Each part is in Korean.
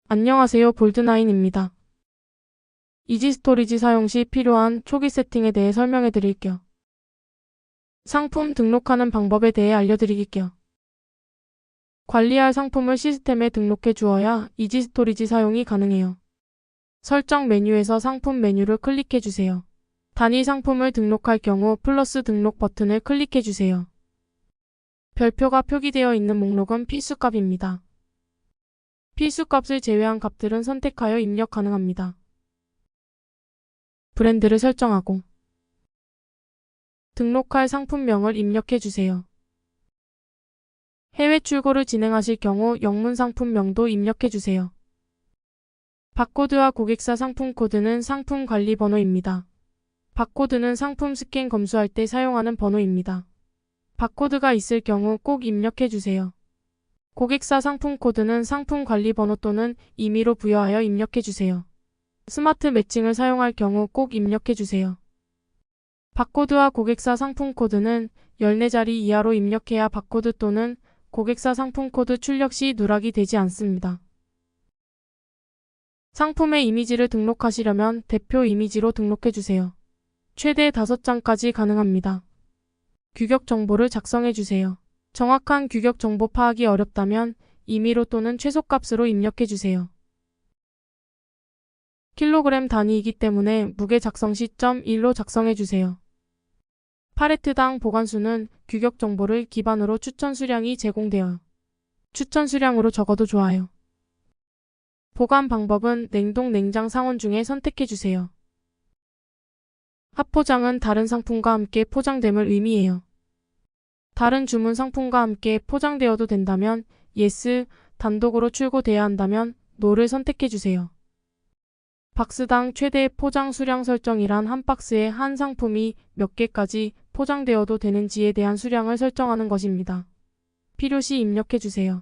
안녕하세요, 볼드나인입니다. 이지스토리지 사용 시 필요한 초기 세팅에 대해 설명해 드릴게요. 상품 등록하는 방법에 대해 알려드릴게요. 관리할 상품을 시스템에 등록해 주어야 이지스토리지 사용이 가능해요. 설정 메뉴에서 상품 메뉴를 클릭해 주세요. 단위 상품을 등록할 경우 플러스 등록 버튼을 클릭해 주세요. 별표가 표기되어 있는 목록은 필수값입니다. 필수값을 제외한 값들은 선택하여 입력 가능합니다. 브랜드를 설정하고 등록할 상품명을 입력해 주세요. 해외 출고를 진행하실 경우 영문 상품명도 입력해 주세요. 바코드와 고객사 상품 코드는 상품 관리 번호입니다. 바코드는 상품 스캔 검수할 때 사용하는 번호입니다. 바코드가 있을 경우 꼭 입력해 주세요. 고객사 상품 코드는 상품 관리 번호 또는 임의로 부여하여 입력해 주세요. 스마트 매칭을 사용할 경우 꼭 입력해 주세요. 바코드와 고객사 상품 코드는 14자리 이하로 입력해야 바코드 또는 고객사 상품 코드 출력 시 누락이 되지 않습니다. 상품의 이미지를 등록하시려면 대표 이미지로 등록해 주세요. 최대 5장까지 가능합니다. 규격 정보를 작성해 주세요. 정확한 규격 정보 파악이 어렵다면 임의로 또는 최소값으로 입력해 주세요. 킬로그램 단위이기 때문에 무게 작성 시 .1로 작성해 주세요. 팔레트당 보관수는 규격 정보를 기반으로 추천 수량이 제공되어요. 추천 수량으로 적어도 좋아요. 보관 방법은 냉동, 냉장, 상온 중에 선택해 주세요. 합포장은 다른 상품과 함께 포장됨을 의미해요. 다른 주문 상품과 함께 포장되어도 된다면 yes, 단독으로 출고돼야 한다면 no를 선택해 주세요. 박스당 최대 포장 수량 설정이란 한 박스에 한 상품이 몇 개까지 포장되어도 되는지에 대한 수량을 설정하는 것입니다. 필요시 입력해 주세요.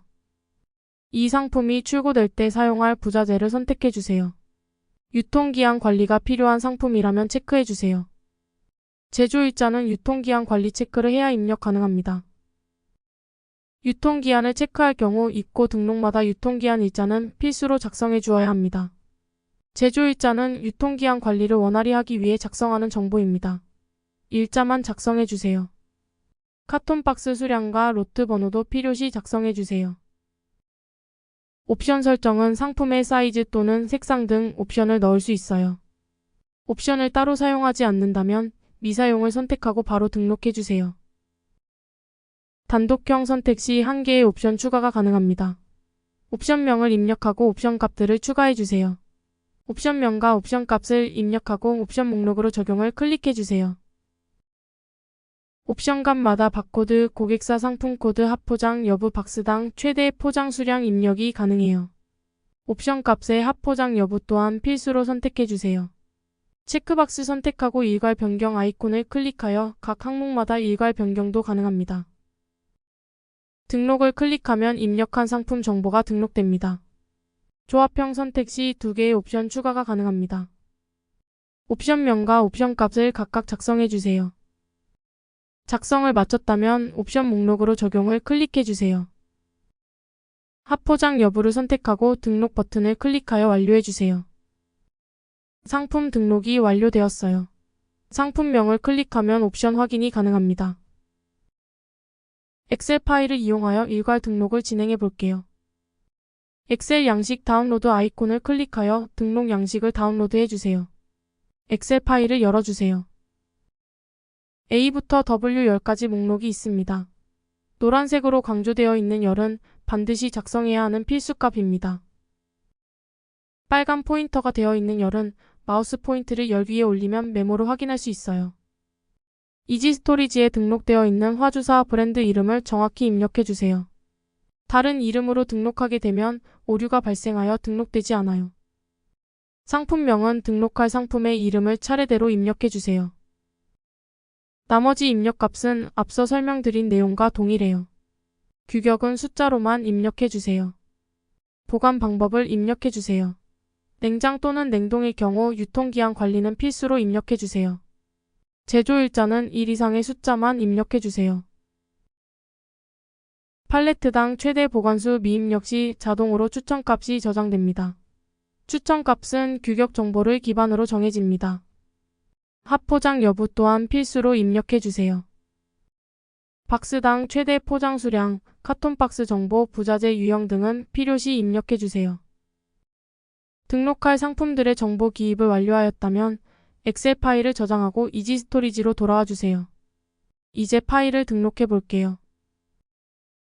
이 상품이 출고될 때 사용할 부자재를 선택해 주세요. 유통기한 관리가 필요한 상품이라면 체크해 주세요. 제조일자는 유통기한 관리 체크를 해야 입력 가능합니다. 유통기한을 체크할 경우 입고 등록마다 유통기한 일자는 필수로 작성해 주어야 합니다. 제조일자는 유통기한 관리를 원활히 하기 위해 작성하는 정보입니다. 일자만 작성해 주세요. 카톤박스 수량과 로트 번호도 필요시 작성해 주세요. 옵션 설정은 상품의 사이즈 또는 색상 등 옵션을 넣을 수 있어요. 옵션을 따로 사용하지 않는다면 미사용을 선택하고 바로 등록해 주세요. 단독형 선택 시 1개의 옵션 추가가 가능합니다. 옵션명을 입력하고 옵션 값들을 추가해 주세요. 옵션명과 옵션 값을 입력하고 옵션 목록으로 적용을 클릭해 주세요. 옵션 값마다 바코드, 고객사 상품 코드, 합포장, 여부 박스당 최대 포장 수량 입력이 가능해요. 옵션 값의 합포장 여부 또한 필수로 선택해 주세요. 체크박스 선택하고 일괄 변경 아이콘을 클릭하여 각 항목마다 일괄 변경도 가능합니다. 등록을 클릭하면 입력한 상품 정보가 등록됩니다. 조합형 선택 시 2개의 옵션 추가가 가능합니다. 옵션명과 옵션 값을 각각 작성해 주세요. 작성을 마쳤다면 옵션 목록으로 적용을 클릭해 주세요. 합포장 여부를 선택하고 등록 버튼을 클릭하여 완료해 주세요. 상품 등록이 완료되었어요. 상품명을 클릭하면 옵션 확인이 가능합니다. 엑셀 파일을 이용하여 일괄 등록을 진행해 볼게요. 엑셀 양식 다운로드 아이콘을 클릭하여 등록 양식을 다운로드해 주세요. 엑셀 파일을 열어주세요. A부터 W10까지 목록이 있습니다. 노란색으로 강조되어 있는 열은 반드시 작성해야 하는 필수값입니다. 빨간 포인터가 되어 있는 열은 마우스 포인트를 열 위에 올리면 메모를 확인할 수 있어요. 이지스토리지에 등록되어 있는 화주사 브랜드 이름을 정확히 입력해 주세요. 다른 이름으로 등록하게 되면 오류가 발생하여 등록되지 않아요. 상품명은 등록할 상품의 이름을 차례대로 입력해 주세요. 나머지 입력값은 앞서 설명드린 내용과 동일해요. 규격은 숫자로만 입력해 주세요. 보관 방법을 입력해 주세요. 냉장 또는 냉동일 경우 유통기한 관리는 필수로 입력해 주세요. 제조일자는 1 이상의 숫자만 입력해 주세요. 팔레트당 최대 보관수 미입력 시 자동으로 추천값이 저장됩니다. 추천값은 규격 정보를 기반으로 정해집니다. 합포장 여부 또한 필수로 입력해주세요. 박스당 최대 포장 수량, 카톤박스 정보, 부자재 유형 등은 필요시 입력해주세요. 등록할 상품들의 정보 기입을 완료하였다면 엑셀 파일을 저장하고 이지 스토리지로 돌아와 주세요. 이제 파일을 등록해 볼게요.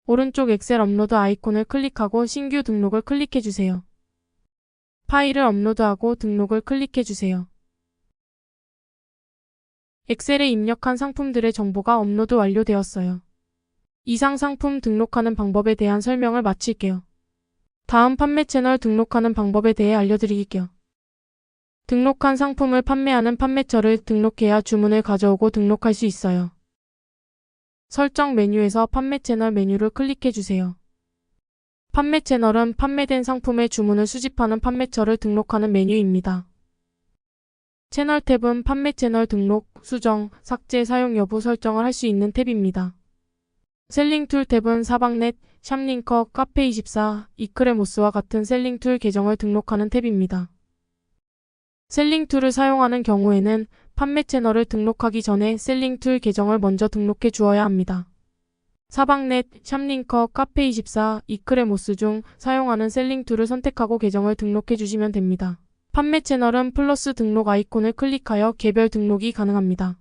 오른쪽 엑셀 업로드 아이콘을 클릭하고 신규 등록을 클릭해 주세요. 파일을 업로드하고 등록을 클릭해 주세요. 엑셀에 입력한 상품들의 정보가 업로드 완료되었어요. 이상 상품 등록하는 방법에 대한 설명을 마칠게요. 다음 판매 채널 등록하는 방법에 대해 알려드릴게요. 등록한 상품을 판매하는 판매처를 등록해야 주문을 가져오고 등록할 수 있어요. 설정 메뉴에서 판매 채널 메뉴를 클릭해 주세요. 판매 채널은 판매된 상품의 주문을 수집하는 판매처를 등록하는 메뉴입니다. 채널 탭은 판매 채널 등록, 수정, 삭제, 사용 여부 설정을 할 수 있는 탭입니다. 셀링 툴 탭은 사방넷, 샵링커, 카페24, 이크레모스와 같은 셀링 툴 계정을 등록하는 탭입니다. 셀링 툴을 사용하는 경우에는 판매 채널을 등록하기 전에 셀링 툴 계정을 먼저 등록해 주어야 합니다. 사방넷, 샵링커, 카페24, 이크레모스 중 사용하는 셀링 툴을 선택하고 계정을 등록해 주시면 됩니다. 판매 채널은 플러스 등록 아이콘을 클릭하여 개별 등록이 가능합니다.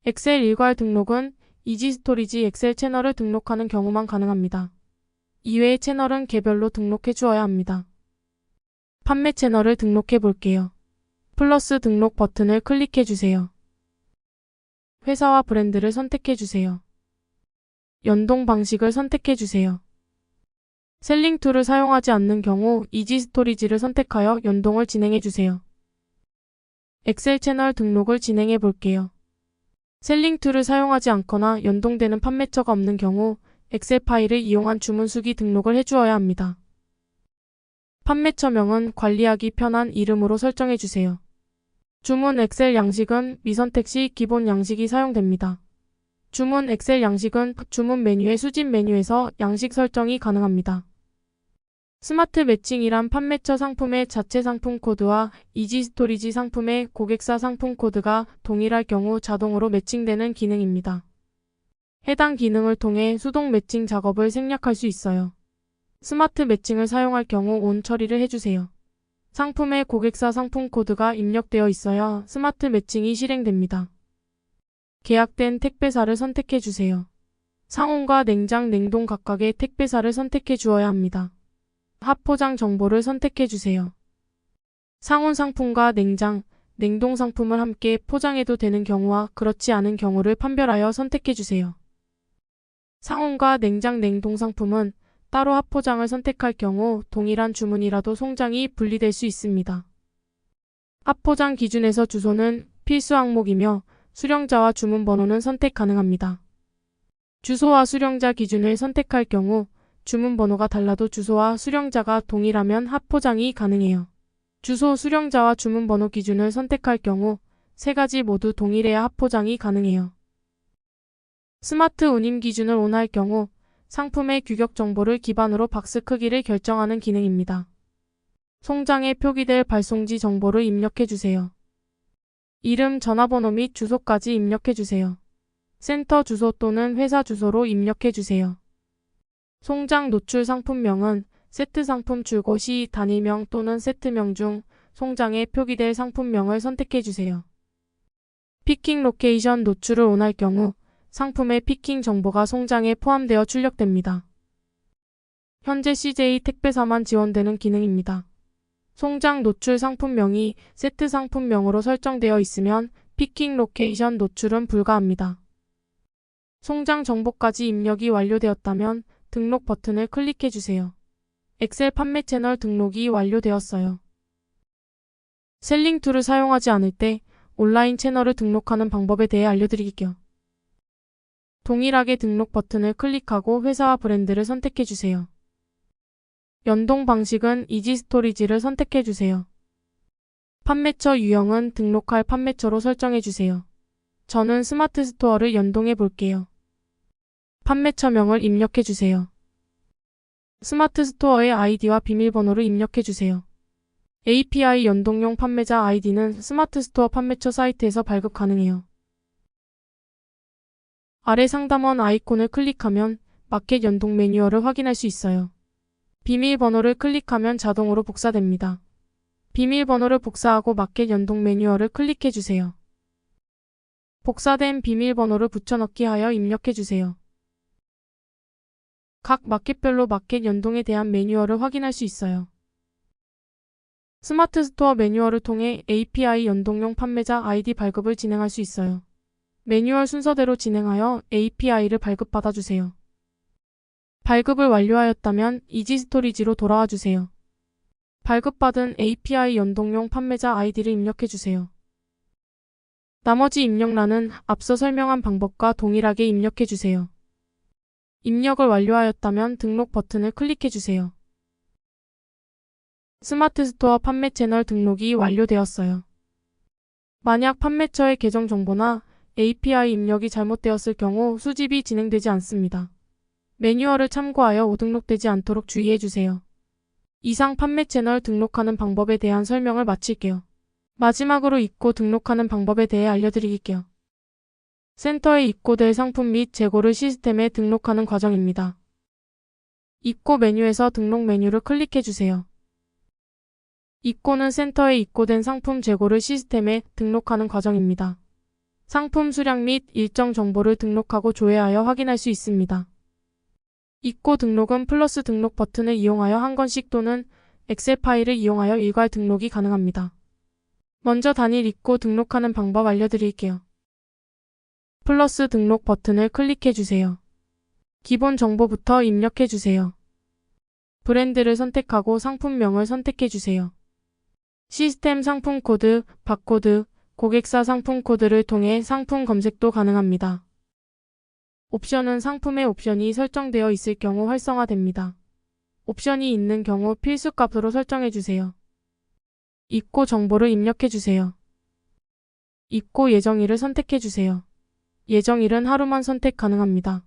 엑셀 일괄 등록은 이지 스토리지 엑셀 채널을 등록하는 경우만 가능합니다. 이외의 채널은 개별로 등록해 주어야 합니다. 판매 채널을 등록해 볼게요. 플러스 등록 버튼을 클릭해 주세요. 회사와 브랜드를 선택해 주세요. 연동 방식을 선택해 주세요. 셀링 툴을 사용하지 않는 경우 이지 스토리지를 선택하여 연동을 진행해 주세요. 엑셀 채널 등록을 진행해 볼게요. 셀링 툴을 사용하지 않거나 연동되는 판매처가 없는 경우 엑셀 파일을 이용한 주문 수기 등록을 해주어야 합니다. 판매처명은 관리하기 편한 이름으로 설정해 주세요. 주문 엑셀 양식은 미선택 시 기본 양식이 사용됩니다. 주문 엑셀 양식은 주문 메뉴의 수집 메뉴에서 양식 설정이 가능합니다. 스마트 매칭이란 판매처 상품의 자체 상품 코드와 이지 스토리지 상품의 고객사 상품 코드가 동일할 경우 자동으로 매칭되는 기능입니다. 해당 기능을 통해 수동 매칭 작업을 생략할 수 있어요. 스마트 매칭을 사용할 경우 온 처리를 해주세요. 상품의 고객사 상품 코드가 입력되어 있어야 스마트 매칭이 실행됩니다. 계약된 택배사를 선택해 주세요. 상온과 냉장, 냉동 각각의 택배사를 선택해 주어야 합니다. 합포장 정보를 선택해 주세요. 상온 상품과 냉장, 냉동 상품을 함께 포장해도 되는 경우와 그렇지 않은 경우를 판별하여 선택해 주세요. 상온과 냉장, 냉동 상품은 따로 합포장을 선택할 경우 동일한 주문이라도 송장이 분리될 수 있습니다. 합포장 기준에서 주소는 필수 항목이며 수령자와 주문 번호는 선택 가능합니다. 주소와 수령자 기준을 선택할 경우 주문 번호가 달라도 주소와 수령자가 동일하면 합포장이 가능해요. 주소, 수령자와 주문 번호 기준을 선택할 경우 세 가지 모두 동일해야 합포장이 가능해요. 스마트 운임 기준을 온할 경우 상품의 규격 정보를 기반으로 박스 크기를 결정하는 기능입니다. 송장에 표기될 발송지 정보를 입력해 주세요. 이름, 전화번호 및 주소까지 입력해 주세요. 센터 주소 또는 회사 주소로 입력해 주세요. 송장 노출 상품명은 세트 상품 출고 시 단위명 또는 세트명 중 송장에 표기될 상품명을 선택해 주세요. 피킹 로케이션 노출을 온할 경우 상품의 피킹 정보가 송장에 포함되어 출력됩니다. 현재 CJ 택배사만 지원되는 기능입니다. 송장 노출 상품명이 세트 상품명으로 설정되어 있으면 피킹 로케이션 노출은 불가합니다. 송장 정보까지 입력이 완료되었다면 등록 버튼을 클릭해 주세요. 엑셀 판매 채널 등록이 완료되었어요. 셀링 툴을 사용하지 않을 때 온라인 채널을 등록하는 방법에 대해 알려드릴게요. 동일하게 등록 버튼을 클릭하고 회사와 브랜드를 선택해 주세요. 연동 방식은 이지 스토리지를 선택해 주세요. 판매처 유형은 등록할 판매처로 설정해 주세요. 저는 스마트 스토어를 연동해 볼게요. 판매처명을 입력해주세요. 스마트 스토어의 아이디와 비밀번호를 입력해주세요. API 연동용 판매자 아이디는 스마트 스토어 판매처 사이트에서 발급 가능해요. 아래 상담원 아이콘을 클릭하면 마켓 연동 매뉴얼을 확인할 수 있어요. 비밀번호를 클릭하면 자동으로 복사됩니다. 비밀번호를 복사하고 마켓 연동 매뉴얼을 클릭해주세요. 복사된 비밀번호를 붙여넣기 하여 입력해주세요. 각 마켓별로 마켓 연동에 대한 매뉴얼을 확인할 수 있어요. 스마트 스토어 매뉴얼을 통해 API 연동용 판매자 아이디 발급을 진행할 수 있어요. 매뉴얼 순서대로 진행하여 API를 발급받아 주세요. 발급을 완료하였다면 이지스토리지로 돌아와 주세요. 발급받은 API 연동용 판매자 아이디를 입력해 주세요. 나머지 입력란은 앞서 설명한 방법과 동일하게 입력해 주세요. 입력을 완료하였다면 등록 버튼을 클릭해 주세요. 스마트 스토어 판매 채널 등록이 완료되었어요. 만약 판매처의 계정 정보나 API 입력이 잘못되었을 경우 수집이 진행되지 않습니다. 매뉴얼을 참고하여 오등록되지 않도록 주의해 주세요. 이상 판매 채널 등록하는 방법에 대한 설명을 마칠게요. 마지막으로 입고 등록하는 방법에 대해 알려드릴게요. 센터에 입고될 상품 및 재고를 시스템에 등록하는 과정입니다. 입고 메뉴에서 등록 메뉴를 클릭해 주세요. 입고는 센터에 입고된 상품 재고를 시스템에 등록하는 과정입니다. 상품 수량 및 일정 정보를 등록하고 조회하여 확인할 수 있습니다. 입고 등록은 플러스 등록 버튼을 이용하여 한 건씩 또는 엑셀 파일을 이용하여 일괄 등록이 가능합니다. 먼저 단일 입고 등록하는 방법 알려드릴게요. 플러스 등록 버튼을 클릭해 주세요. 기본 정보부터 입력해 주세요. 브랜드를 선택하고 상품명을 선택해 주세요. 시스템 상품 코드, 바코드, 고객사 상품 코드를 통해 상품 검색도 가능합니다. 옵션은 상품의 옵션이 설정되어 있을 경우 활성화됩니다. 옵션이 있는 경우 필수 값으로 설정해 주세요. 입고 정보를 입력해 주세요. 입고 예정일을 선택해 주세요. 예정일은 하루만 선택 가능합니다.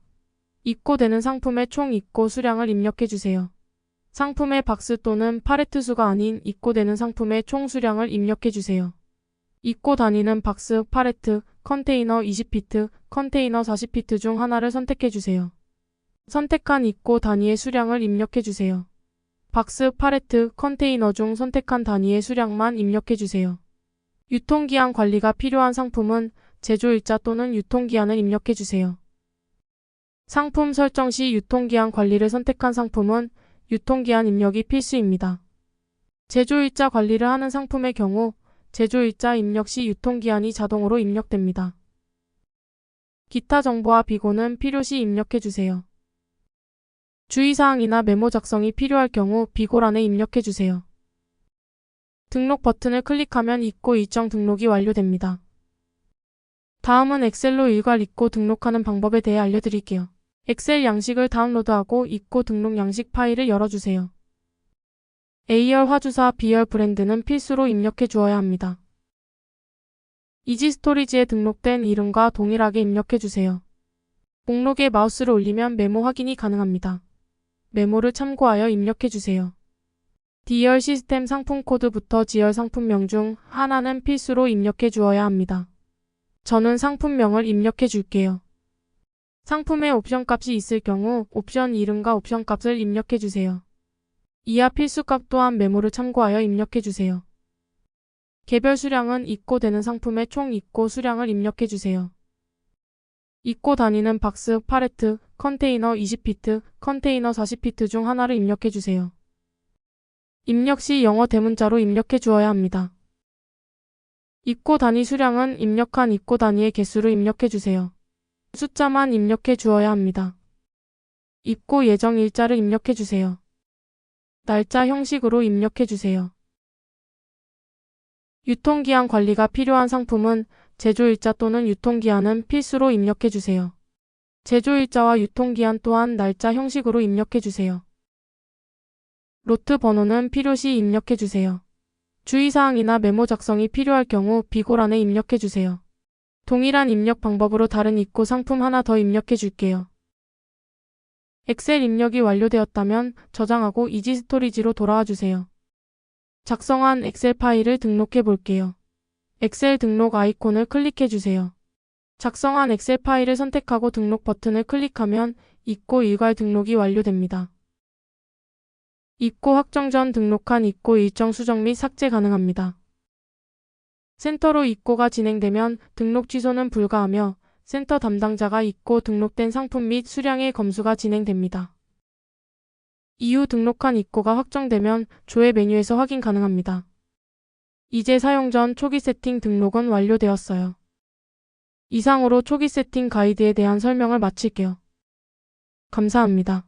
입고되는 상품의 총 입고 수량을 입력해 주세요. 상품의 박스 또는 팔레트 수가 아닌 입고되는 상품의 총 수량을 입력해 주세요. 입고 단위는 박스, 팔레트, 컨테이너 20피트, 컨테이너 40피트 중 하나를 선택해 주세요. 선택한 입고 단위의 수량을 입력해 주세요. 박스, 팔레트, 컨테이너 중 선택한 단위의 수량만 입력해 주세요. 유통기한 관리가 필요한 상품은 제조일자 또는 유통기한을 입력해 주세요. 상품 설정 시 유통기한 관리를 선택한 상품은 유통기한 입력이 필수입니다. 제조일자 관리를 하는 상품의 경우 제조일자 입력 시 유통기한이 자동으로 입력됩니다. 기타 정보와 비고는 필요시 입력해 주세요. 주의사항이나 메모 작성이 필요할 경우 비고란에 입력해 주세요. 등록 버튼을 클릭하면 입고 일정 등록이 완료됩니다. 다음은 엑셀로 일괄 입고 등록하는 방법에 대해 알려드릴게요. 엑셀 양식을 다운로드하고 입고 등록 양식 파일을 열어주세요. A열 화주사, B열 브랜드는 필수로 입력해 주어야 합니다. 이지스토리지에 등록된 이름과 동일하게 입력해 주세요. 목록에 마우스를 올리면 메모 확인이 가능합니다. 메모를 참고하여 입력해 주세요. D열 시스템 상품 코드부터 G열 상품명 중 하나는 필수로 입력해 주어야 합니다. 저는 상품명을 입력해 줄게요. 상품에 옵션 값이 있을 경우 옵션 이름과 옵션 값을 입력해 주세요. 이하 필수 값 또한 메모를 참고하여 입력해 주세요. 개별 수량은 입고되는 상품의 총 입고 수량을 입력해 주세요. 입고 단위는 박스, 팔레트, 컨테이너 20피트, 컨테이너 40피트 중 하나를 입력해 주세요. 입력 시 영어 대문자로 입력해 주어야 합니다. 입고 단위 수량은 입력한 입고 단위의 개수를 입력해 주세요. 숫자만 입력해 주어야 합니다. 입고 예정 일자를 입력해 주세요. 날짜 형식으로 입력해 주세요. 유통기한 관리가 필요한 상품은 제조일자 또는 유통기한은 필수로 입력해 주세요. 제조일자와 유통기한 또한 날짜 형식으로 입력해 주세요. 로트 번호는 필요시 입력해 주세요. 주의사항이나 메모 작성이 필요할 경우 비고란에 입력해 주세요. 동일한 입력 방법으로 다른 입고 상품 하나 더 입력해 줄게요. 엑셀 입력이 완료되었다면 저장하고 이지 스토리지로 돌아와 주세요. 작성한 엑셀 파일을 등록해 볼게요. 엑셀 등록 아이콘을 클릭해 주세요. 작성한 엑셀 파일을 선택하고 등록 버튼을 클릭하면 입고 일괄 등록이 완료됩니다. 입고 확정 전 등록한 입고 일정 수정 및 삭제 가능합니다. 센터로 입고가 진행되면 등록 취소는 불가하며 센터 담당자가 입고 등록된 상품 및 수량의 검수가 진행됩니다. 이후 등록한 입고가 확정되면 조회 메뉴에서 확인 가능합니다. 이제 사용 전 초기 세팅 등록은 완료되었어요. 이상으로 초기 세팅 가이드에 대한 설명을 마칠게요. 감사합니다.